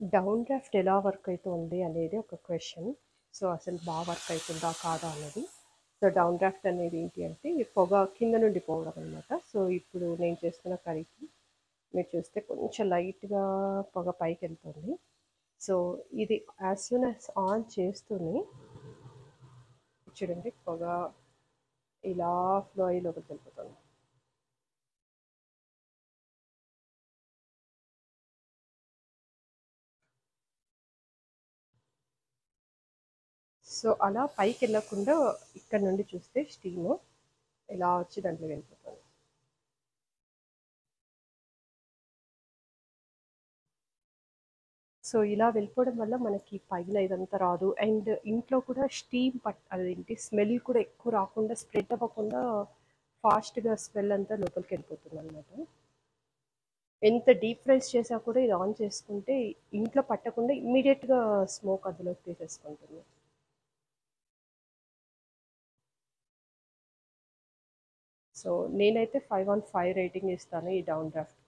Down draft ఎలా work అవుతుంది అనేది ఒక క్వశ్చన్. సో అసలు బాగా వర్క్ అవుతుందా కాదా అన్నది. సో డౌన్ డ్రాఫ్ట్ అనేది ఏంటి అంటే ఈ పొగ కింద నుండి పోవడం అనమాట. సో ఇప్పుడు నేను చేస్తున్న కర్రీకి మీరు చూస్తే కొంచెం లైట్గా పొగ పైకి వెళ్తుంది. సో ఇది యాజ్ సూన్ యాజ్ ఆన్ చేస్తూనే చూడండి పొగ ఇలా ఫ్లో అయ్యి లోపలికి వెళ్ళిపోతుంది. సో అలా పైకి వెళ్ళకుండా ఇక్కడ నుండి చూస్తే స్టీమ్ ఇలా వచ్చి దాంట్లో వెళ్ళిపోతుంది. సో ఇలా వెళ్ళిపోవడం వల్ల మనకి పైన ఇదంతా రాదు. అండ్ ఇంట్లో కూడా స్టీమ్ అదేంటి స్మెల్ కూడా ఎక్కువ రాకుండా స్ప్రెడ్ అవ్వకుండా ఫాస్ట్గా స్మెల్ అంతా లోపలికి వెళ్ళిపోతుంది అనమాట. ఎంత డీప్ ఫ్రైస్ చేసా కూడా ఇది ఆన్ చేసుకుంటే ఇంట్లో పట్టకుండా ఇమ్మీడియట్గా స్మోక్ అందులోకి తీసేసుకుంటుంది. సో నేనైతే 5/5 రేటింగ్ ఇస్తాను ఈ డౌన్ డ్రాఫ్ట్.